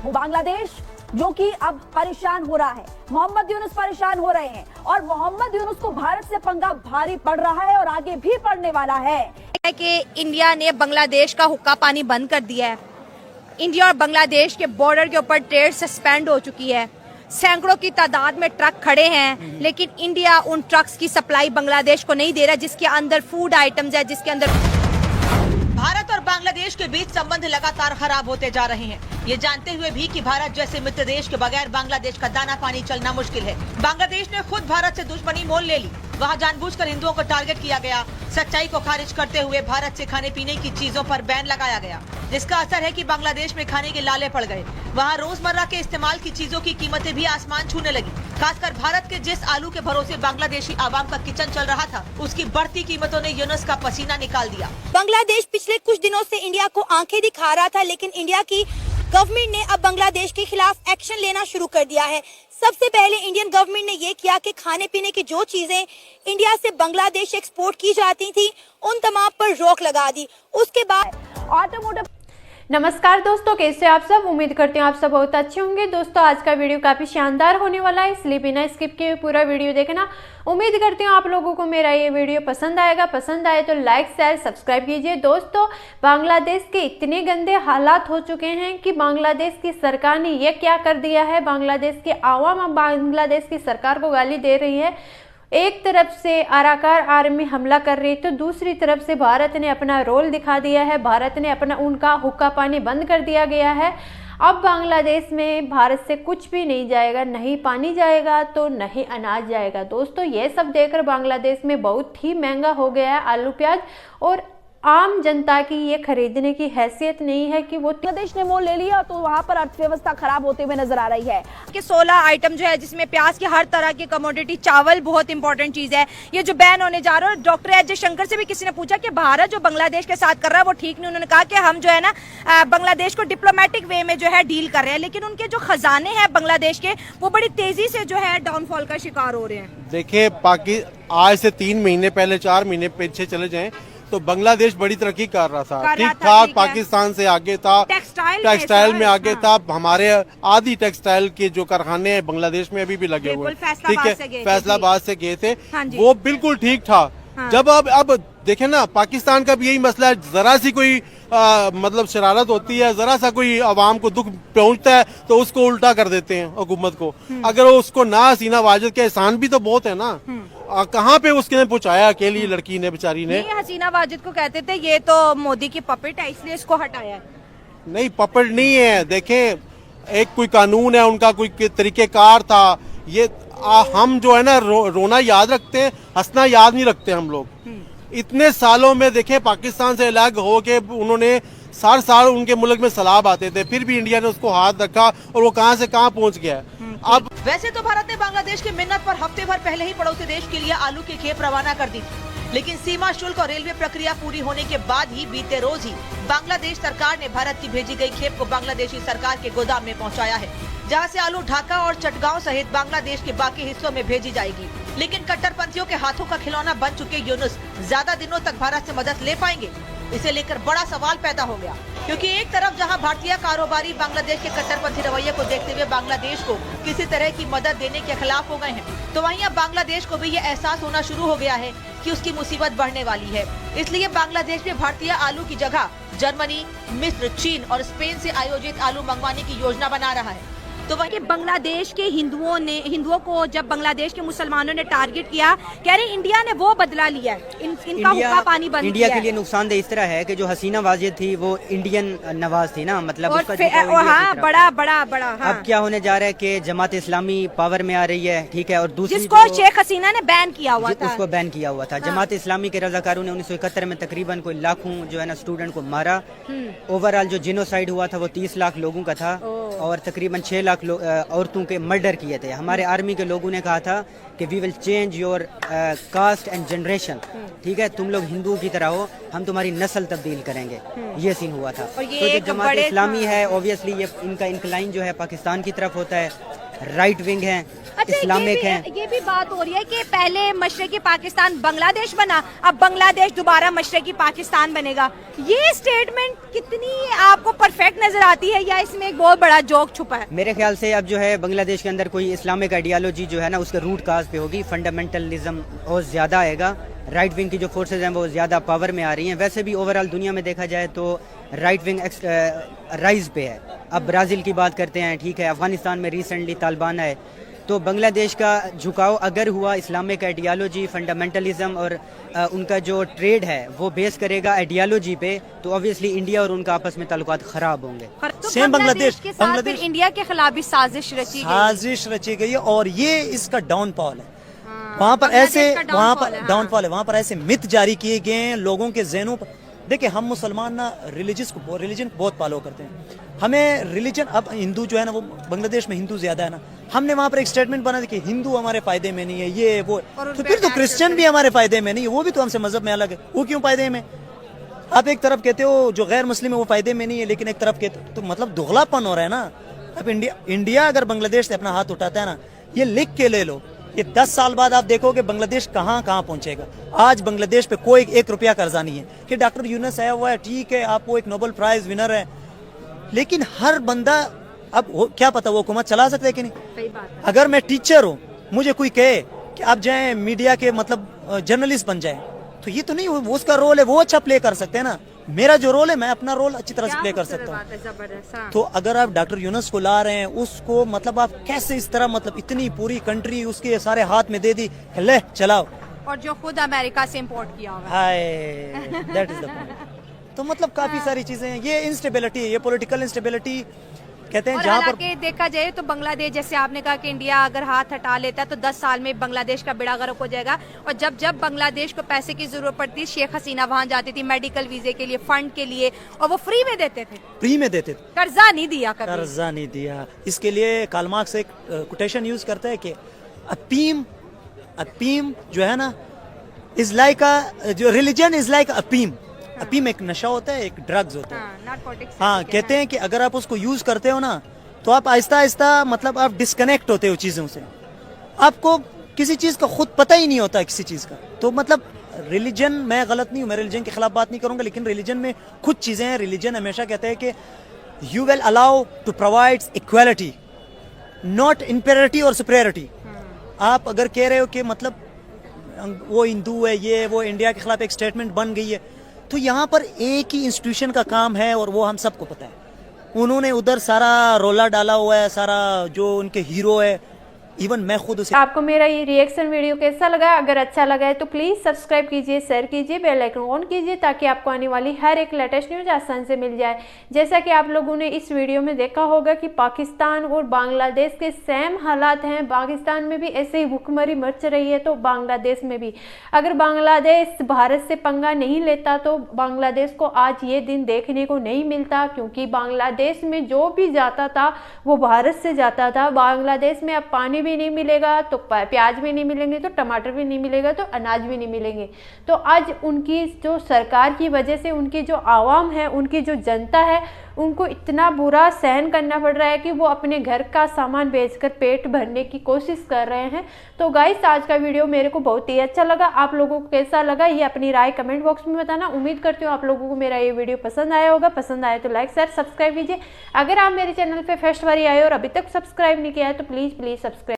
वो बांग्लादेश जो कि अब परेशान हो रहा है, मोहम्मद यूनुस परेशान हो रहे हैं और मोहम्मद यूनुस को भारत से पंगा भारी पड़ रहा है और आगे भी पड़ने वाला है कि इंडिया ने बांग्लादेश का हुक्का पानी बंद कर दिया है। इंडिया और बांग्लादेश के बॉर्डर के ऊपर ट्रेड सस्पेंड हो चुकी है। सैकड़ों की तादाद में ट्रक खड़े हैं, लेकिन इंडिया उन ट्रक्स की सप्लाई बांग्लादेश को नहीं दे रहा, जिसके अंदर फूड आइटम्स है, जिसके अंदर भारत और बांग्लादेश के बीच संबंध लगातार खराब होते जा रहे हैं। ये जानते हुए भी कि भारत जैसे मित्र देश के बगैर बांग्लादेश का दाना पानी चलना मुश्किल है। बांग्लादेश ने खुद भारत से दुश्मनी मोल ले ली। वहाँ जानबूझकर हिंदुओं को टारगेट किया गया। सच्चाई को खारिज करते हुए भारत से खाने पीने की चीजों पर बैन लगाया गया, जिसका असर है कि बांग्लादेश में खाने के लाले पड़ गए। वहाँ रोजमर्रा के इस्तेमाल की चीजों की कीमतें भी आसमान छूने लगी। खासकर भारत के जिस आलू के भरोसे बांग्लादेशी आवाम का किचन चल रहा था, उसकी बढ़ती कीमतों ने यूनुस का पसीना निकाल दिया। बांग्लादेश पिछले कुछ दिनों से इंडिया को आंखें दिखा रहा था, लेकिन इंडिया की गवर्नमेंट ने अब बांग्लादेश के खिलाफ एक्शन लेना शुरू कर दिया है। सबसे पहले इंडियन गवर्नमेंट ने ये किया कि खाने पीने की जो चीजें इंडिया से बांग्लादेश एक्सपोर्ट की जाती थी, उन तमाम पर रोक लगा दी। उसके बाद ऑटोमोटिव। नमस्कार दोस्तों, कैसे आप सब? उम्मीद करते हैं आप सब बहुत अच्छे होंगे। दोस्तों, आज का वीडियो काफ़ी शानदार होने वाला है, इसलिए बिना स्किप किए पूरा वीडियो देखना। उम्मीद करती हूँ आप लोगों को मेरा ये वीडियो पसंद आएगा। पसंद आए तो लाइक शेयर सब्सक्राइब कीजिए। दोस्तों, बांग्लादेश के इतने गंदे हालात हो चुके हैं कि बांग्लादेश की सरकार ने ये क्या कर दिया है। बांग्लादेश के आवाम अब बांग्लादेश की सरकार को गाली दे रही है। एक तरफ से अराकान आर्मी हमला कर रही है, तो दूसरी तरफ से भारत ने अपना रोल दिखा दिया है। भारत ने अपना उनका हुक्का पानी बंद कर दिया गया है। अब बांग्लादेश में भारत से कुछ भी नहीं जाएगा, नहीं पानी जाएगा तो नहीं अनाज जाएगा। दोस्तों, ये सब देखकर बांग्लादेश में बहुत ही महंगा हो गया है आलू प्याज, और आम जनता की ये खरीदने की हैसियत नहीं है कि वो बांग्लादेश ने मोल ले लिया, तो वहाँ पर अर्थव्यवस्था खराब होते हुए नजर आ रही है। कि 16 आइटम जो है, जिसमें प्याज की हर तरह की कमोडिटी, चावल बहुत इंपॉर्टेंट चीज है, ये जो बैन होने जा रहा है। डॉक्टर एस जयशंकर से भी किसी ने पूछा कि भारत जो बांग्लादेश के साथ कर रहा है वो ठीक नहीं। उन्होंने कहा कि हम जो है ना बांग्लादेश को डिप्लोमेटिक वे में जो है डील कर रहे हैं, लेकिन उनके जो खजाने हैं बांग्लादेश के, वो बड़ी तेजी से जो है डाउनफॉल का शिकार हो रहे हैं। देखिए, आज से 3 महीने पहले, 4 महीने पीछे चले जाएं तो बांग्लादेश बड़ी तरक्की कर रहा था, ठीक ठाक, पाकिस्तान से आगे था, टेक्सटाइल में आगे था। हमारे आधी टेक्सटाइल के जो कारखाने हैं बांग्लादेश में अभी भी लगे हुए, ठीक है, फैसलाबाद से गए थे, वो बिल्कुल ठीक था। जब अब देखे ना, पाकिस्तान का भी यही मसला है। जरा सी कोई मतलब शरारत होती है, जरा सा कोई आवाम को दुख पहुंचता है तो उसको उल्टा कर देते हैं हुकूमत को। अगर उसको ना हसीना वाजिद के एहसान भी तो बहुत है ना, कहाँ पे उसने पहुंचाया अकेली लड़की ने, बेचारी ने। नहीं, हसीना वाजिद को कहते थे ये तो मोदी की पपेट है, इसलिए इसको हटाया है। नहीं, पपेट नहीं है। देखें, एक कोई कानून है, उनका कोई तरीकेकार था। ये हम जो है ना रोना याद रखते हैं, हंसना याद नहीं रखते हम लोग। इतने सालों में देखें, पाकिस्तान से अलग हो के उन्होंने सार साल उनके मुल्क में सैलाब आते थे, फिर भी इंडिया ने उसको हाथ रखा और वो कहां से कहां पहुंच गया। अब वैसे तो भारत ने बांग्लादेश की मिन्नत पर हफ्ते भर पहले ही पड़ोसी देश के लिए आलू की खेप रवाना कर दी थी, लेकिन सीमा शुल्क और रेलवे प्रक्रिया पूरी होने के बाद ही बीते रोज ही बांग्लादेश सरकार ने भारत की भेजी गई खेप को बांग्लादेशी सरकार के गोदाम में पहुंचाया है, जहां से आलू ढाका और चटगांव सहित बांग्लादेश के बाकी हिस्सों में भेजी जाएगी। लेकिन कट्टरपंथियों के हाथों का खिलौना बन चुके यूनुस ज्यादा दिनों तक भारत से मदद ले पाएंगे, इसे लेकर बड़ा सवाल पैदा हो गया। क्योंकि एक तरफ जहां भारतीय कारोबारी बांग्लादेश के कट्टरपंथी रवैये को देखते हुए बांग्लादेश को किसी तरह की मदद देने के खिलाफ हो गए हैं, तो वहीं अब बांग्लादेश को भी ये एहसास होना शुरू हो गया है कि उसकी मुसीबत बढ़ने वाली है। इसलिए बांग्लादेश में भारतीय आलू की जगह जर्मनी, मिस्र, चीन और स्पेन से आयोजित आलू मंगवाने की योजना बना रहा है। तो वहीं बांग्लादेश के हिंदुओं को जब बांग्लादेश के मुसलमानों ने टारगेट किया, कह रहे इंडिया ने वो बदला लिया है, इनका हुक्का पानी बंद इंडिया किया के लिए नुकसानदेह इस तरह है कि जो हसीना वाजिद थी वो इंडियन नवाज थी ना, मतलब और उसका हाँ, बड़ा हाँ। अब क्या होने जा रहा है कि जमात इस्लामी पावर में आ रही है, ठीक है, और दूसरी जिसको शेख हसीना ने बैन किया हुआ था, उसको बैन किया हुआ था। जमात इस्लामी के रजाकारों ने 1971 में तकरीबन कोई लाखों जो है ना स्टूडेंट को मारा। ओवरऑल जो जिनोसाइड हुआ था वो 30 लाख लोगों का था, और तकरीबन 6 लाख औरतों के मर्डर किए थे। हमारे आर्मी के लोगों ने कहा था कि we will change your caste and generation, ठीक है, तुम लोग हिंदुओं की तरह हो, हम तुम्हारी नस्ल तब्दील करेंगे। ये सीन हुआ था। तो जो जमात इस्लामी है, ऑब्वियसली ये इनका इंक्लाइन जो है पाकिस्तान की तरफ होता है। राइट विंग हैं, इस्लामिक हैं। ये भी बात हो रही है कि पहले मशरकी पाकिस्तान बांग्लादेश बना, अब बांग्लादेश दोबारा मशरकी पाकिस्तान बनेगा। ये स्टेटमेंट कितनी आपको परफेक्ट नजर आती है या इसमें एक बहुत बड़ा जोक छुपा है? मेरे ख्याल से अब जो है बांग्लादेश के अंदर कोई इस्लामिक आइडियालॉजी जो है ना उसके रूट काज पे होगी, फंडामेंटलिज्म बहुत ज़्यादा आएगा, राइट विंग की जो फोर्सेज हैं वो ज़्यादा पावर में आ रही हैं। वैसे भी ओवरऑल दुनिया में देखा जाए तो राइट विंग राइज पे है। अब ब्राज़ील की बात करते हैं, ठीक है, अफगानिस्तान में रिसेंटली तालिबान आए, तो बांग्लादेश का झुकाव अगर हुआ इस्लामिक आइडियालॉजी, फंडामेंटलिज्म और उनका जो ट्रेड है वो बेस करेगा आइडियालॉजी पे, तो ऑब्वियसली इंडिया और उनका आपस में ताल्लुकात खराब होंगे। तो सेम बांग्लादेश के साथ फिर इंडिया के खिलाफ भी साजिश रची गई है और ये इसका डाउनफॉल है। वहाँ पर डाउनफॉल है, वहाँ पर ऐसे मिथ जारी किए गए हैं लोगों के ज़हनों पर। देखिए हम मुसलमान ना रिलीजन को बहुत फॉलो करते हैं, हमें रिलीजन, अब हिंदू जो है ना वो बांग्लादेश में हिंदू ज्यादा है ना, हमने वहाँ पर एक स्टेटमेंट बना दी कि हिंदू हमारे फायदे में नहीं है, ये वो, तो फिर तो क्रिश्चियन भी हमारे फायदे में नहीं है, वो भी तो हमसे मजहब में अलग है, वो क्यों फायदे में? आप एक तरफ कहते हो जो गैर मुस्लिम है वो फायदे में नहीं है, लेकिन एक तरफ कहते तो मतलब दोगलापन हो रहा है ना। अब इंडिया अगर बांग्लादेश से अपना हाथ उठाता है ना, ये लिख के ले लो, ये 10 साल बाद आप देखोगे बांग्लादेश कहाँ पहुंचेगा। आज बांग्लादेश पे कोई 1 रुपया कर्जा नहीं है कि डॉक्टर यूनुस आया हुआ है, ठीक है, आप वो एक नोबेल प्राइज विनर है, लेकिन हर बंदा अब क्या पता वो हुकूमत चला सकता है कि नहीं। सही बात है। अगर मैं टीचर हूँ, मुझे कोई कहे कि आप जाएं मीडिया के मतलब जर्नलिस्ट बन जाए, तो ये तो नहीं, वो उसका रोल है, वो अच्छा प्ले कर सकते हैं ना। मेरा जो रोल है मैं अपना रोल अच्छी तरह से प्ले कर सकता हूँ। तो अगर आप डॉक्टर यूनुस को ला रहे हैं, उसको मतलब आप कैसे इस तरह मतलब इतनी पूरी कंट्री उसके सारे हाथ में दे दी, ले चलाओ, और जो खुद अमेरिका से इम्पोर्ट किया होगा। हाय, दैट इज द पॉइंट। तो मतलब काफी सारी चीजें हैं, ये इंस्टेबिलिटी है, ये पॉलिटिकल इंस्टेबिलिटी कहते हैं। जहाँ पर देखा जाए तो बांग्लादेश, जैसे आपने कहा कि इंडिया अगर हाथ हटा लेता है तो 10 साल में बांग्लादेश का बेड़ा गर्क हो जाएगा। और जब बांग्लादेश को पैसे की जरूरत पड़ती, शेख हसीना वहां जाती थी मेडिकल वीजे के लिए, फंड के लिए, और वो फ्री में देते थे, कर्जा नहीं दिया, कर्जा नहीं दिया। इसके लिए कार्ल मार्क्स एक कोटेशन यूज करता है कि अफीम जो है ना इज लाइक जो रिलीजन इज लाइक अफीम। अफीम एक नशा होता है, एक ड्रग्स होता है। हाँ, कहते हैं कि अगर आप उसको यूज करते हो ना तो आप आहिस्ता आहिस्ता मतलब आप डिस्कनेक्ट होते हो चीजों से, आपको किसी चीज का खुद पता ही नहीं होता किसी चीज का। तो मतलब रिलीजन, मैं गलत नहीं हूँ, मैं रिलीजन के खिलाफ बात नहीं करूंगा, लेकिन रिलीजन में कुछ चीजें हैं। रिलीजन हमेशा कहते हैं कि you will allow to provide equality, not imparity और सुपेरिटी। आप अगर कह रहे हो कि मतलब वो हिंदू है, ये वो, इंडिया के खिलाफ एक स्टेटमेंट बन गई है, तो यहाँ पर एक ही इंस्टीट्यूशन का काम है और वो हम सबको पता है। उन्होंने उधर सारा रोला डाला हुआ है, सारा जो उनके हीरो है, इवन मैं खुद उसे। आपको मेरा ये रिएक्शन वीडियो कैसा लगा? अगर अच्छा लगा है तो प्लीज़ सब्सक्राइब कीजिए, शेयर कीजिए, बेल आइकन ऑन कीजिए, ताकि आपको आने वाली हर एक लेटेस्ट न्यूज़ आसान से मिल जाए। जैसा कि आप लोगों ने इस वीडियो में देखा होगा कि पाकिस्तान और बांग्लादेश के सेम हालात हैं। पाकिस्तान में भी ऐसे ही भुखमरी मच रही है, तो बांग्लादेश में भी अगर बांग्लादेश भारत से पंगा नहीं लेता तो बांग्लादेश को आज ये दिन देखने को नहीं मिलता, क्योंकि बांग्लादेश में जो भी जाता था वो भारत से जाता था। बांग्लादेश में अब पानी भी नहीं मिलेगा तो प्याज भी नहीं मिलेंगे, तो टमाटर भी नहीं मिलेगा तो अनाज भी नहीं मिलेंगे। तो आज उनकी जो सरकार की वजह से उनकी जो आवाम है, उनकी जो जनता है, उनको इतना बुरा सहन करना पड़ रहा है कि वो अपने घर का सामान बेचकर पेट भरने की कोशिश कर रहे हैं। तो गाइस, आज का वीडियो मेरे को बहुत ही अच्छा लगा। आप लोगों को कैसा लगा ये अपनी राय कमेंट बॉक्स में बताना। उम्मीद करती हूँ आप लोगों को मेरा ये वीडियो पसंद आया होगा। पसंद आया तो लाइक शेयर सब्सक्राइब कीजिए। अगर आप मेरे चैनल पे फर्स्ट बार आए और अभी तक सब्सक्राइब नहीं किया है तो प्लीज़ सब्सक्राइब